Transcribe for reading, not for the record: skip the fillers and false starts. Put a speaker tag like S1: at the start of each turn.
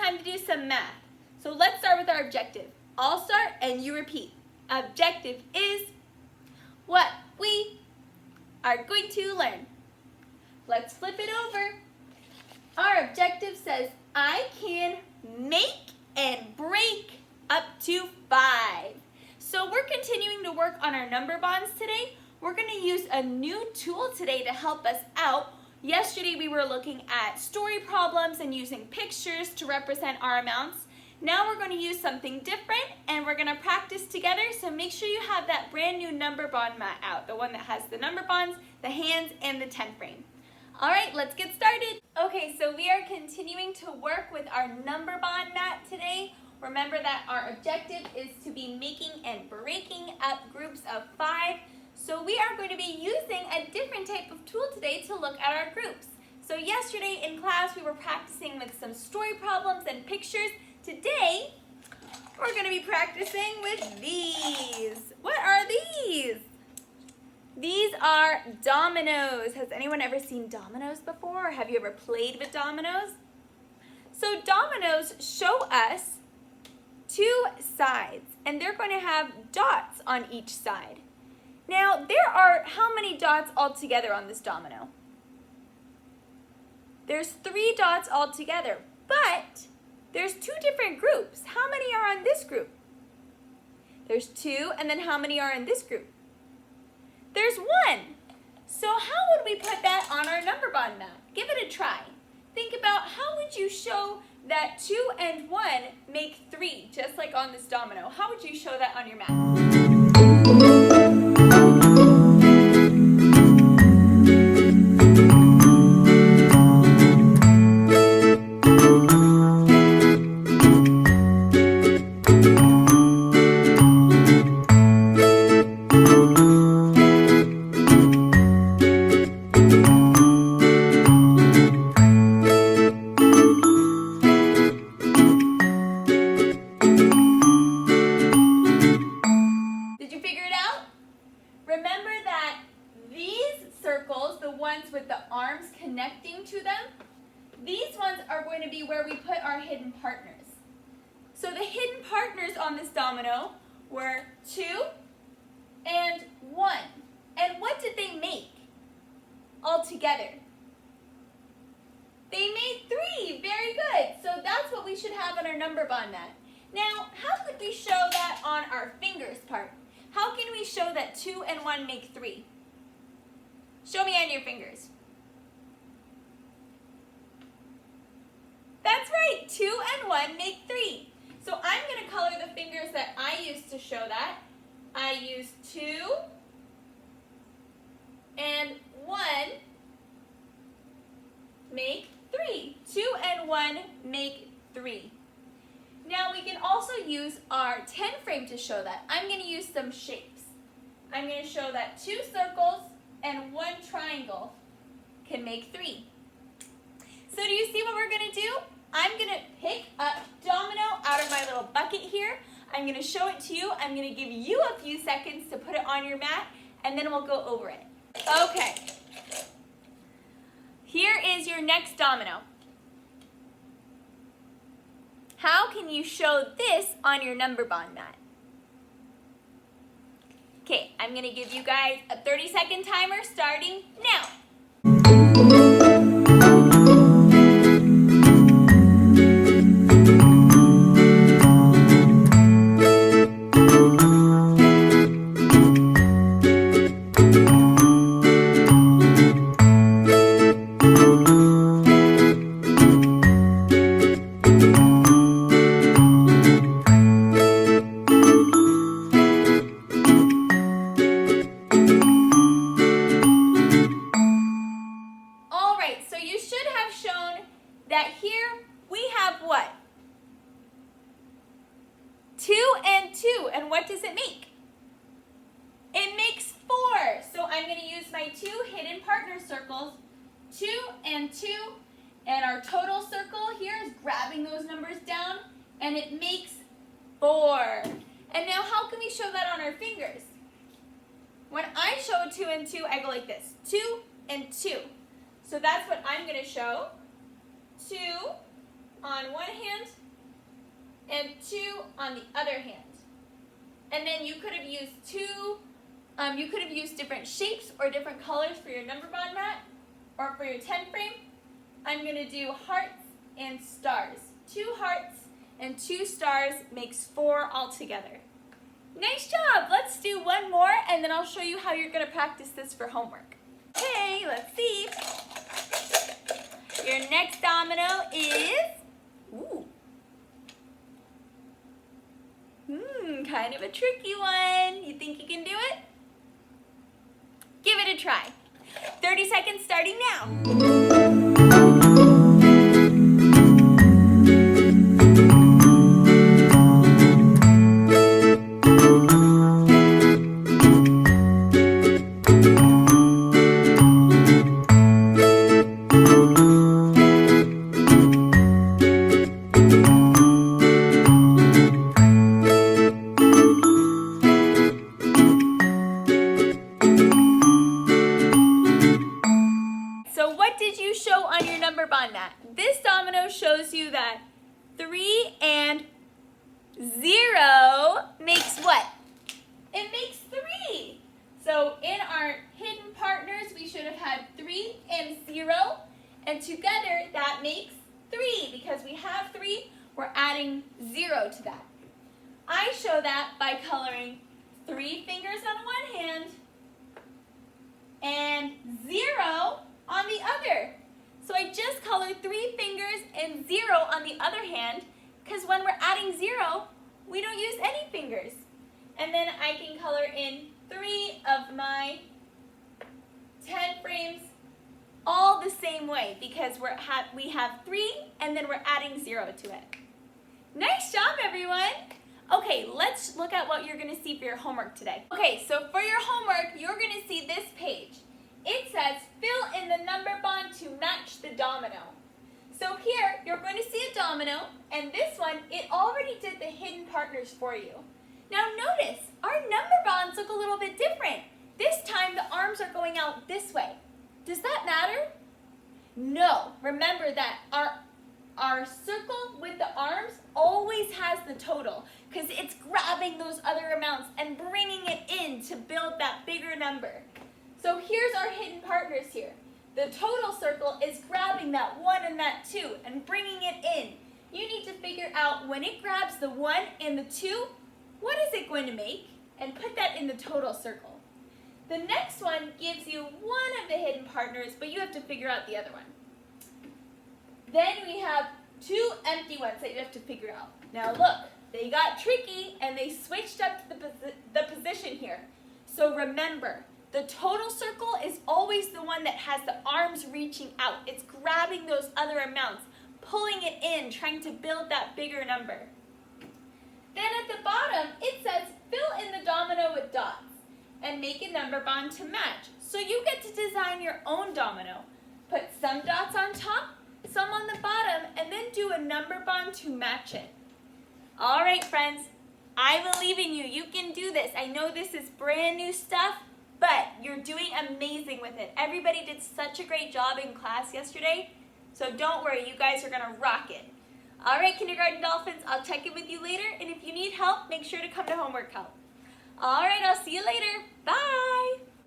S1: time to do some math. So let's start with our objective. I'll start and you repeat. Objective is what we are going to learn. Let's flip it over. Our objective says I can make and break up to 5. So we're continuing to work on our number bonds today. We're going to use a new tool today to help us out. Yesterday we were looking at story problems and using pictures to represent our amounts. Now we're going to use something different and we're going to practice together. So make sure you have that brand new number bond mat out, the one that has the number bonds, the hands, and the 10 frame. All right, let's get started. Okay, so we are continuing to work with our number bond mat today. Remember that our objective is to be making and breaking up groups of 5. So we are going to be using a different type of tool today to look at our groups. So yesterday in class we were practicing with some story problems and pictures. Today we're going to be practicing with these. What are these? These are dominoes. Has anyone ever seen dominoes before? Or have you ever played with dominoes? So dominoes show us 2 sides, and they're going to have dots on each side. Now, there are how many dots altogether on this domino? There's 3 dots altogether, but there's 2 different groups. How many are on this group? There's 2, and then how many are in this group? There's 1. So how would we put that on our number bond mat? Give it a try. Think about how would you show that 2 and 1 make 3, just like on this domino. How would you show that on your mat? Remember that these circles, the ones with the arms connecting to them, these ones are going to be where we put our hidden partners. So the hidden partners on this domino were 2 and 1. And what did they make altogether? They made 3. Very good. So that's what we should have on our number bond mat. Now, how could we show that on our fingers part? How can we show that 2 and 1 make 3? Show me on your fingers. That's right, 2 and 1 make 3. So I'm going to color the fingers that I used to show that. I used 2 and 1 make 3. 2 and 1 make 3. Now we can also use our 10 frame to show that. I'm going to use some shapes. I'm going to show that 2 circles and 1 triangle can make 3. So do you see what we're going to do? I'm going to pick a domino out of my little bucket here. I'm going to show it to you. I'm going to give you a few seconds to put it on your mat, and then we'll go over it. Okay. Here is your next domino. How can you show this on your number bond mat? Okay, I'm going to give you guys a 30-second timer starting now. That here we have what? 2 and 2. And what does it make? It makes 4. So I'm going to use my 2 hidden partner circles, 2 and 2. And our total circle here is grabbing those numbers down, and it makes 4. And now how can we show that on our fingers? When I show 2 and 2, I go like this, 2 and 2. So that's what I'm going to show. 2 on on one hand and 2 on the other hand. And then you could have used different shapes or different colors for your number bond mat or for your 10 frame. I'm going to do hearts and stars. 2 hearts and 2 stars makes 4 altogether. Nice job! Let's do one more and then I'll show you how you're going to practice this for homework. Okay, let's see. Your next domino is, kind of a tricky one. You think you can do it? Give it a try. 30 seconds starting now. Show on your number bond mat. This domino shows you that 3 and 0 makes what? It makes 3. So in our hidden partners, we should have had 3 and 0, and together that makes 3. Because we have 3, we're adding 0 to that. I show that by coloring 3 fingers on one hand and 0 on the other. So I just colored 3 fingers and 0 on the other hand, because when we're adding 0, we don't use any fingers. And then I can color in 3 of my 10 frames all the same way, because we have 3 and then we're adding 0 to it. Nice job, everyone! Okay, let's look at what you're going to see for your homework today. Okay, so for your homework, you're going to see this page. It says, fill in the number bond to match the domino. So here, you're going to see a domino, and this one, it already did the hidden partners for you. Now notice, our number bonds look a little bit different. This time, the arms are going out this way. Does that matter? No. Remember that our circle with the arms always has the total, because it's grabbing those other amounts and bringing it in to build that bigger number. So here's our hidden partners here. The total circle is grabbing that 1 and that 2 and bringing it in. You need to figure out when it grabs the 1 and the 2, what is it going to make? And put that in the total circle. The next one gives you one of the hidden partners, but you have to figure out the other one. Then we have 2 empty ones that you have to figure out. Now look, they got tricky and they switched up the position here. So remember, the total circle is always the one that has the arms reaching out. It's grabbing those other amounts, pulling it in, trying to build that bigger number. Then at the bottom, it says fill in the domino with dots and make a number bond to match. So you get to design your own domino. Put some dots on top, some on the bottom, and then do a number bond to match it. All right, friends, I believe in you. You can do this. I know this is brand new stuff, but you're doing amazing with it. Everybody did such a great job in class yesterday, so don't worry, you guys are gonna rock it. All right, Kindergarten Dolphins, I'll check in with you later, and if you need help, make sure to come to Homework Help. All right, I'll see you later. Bye.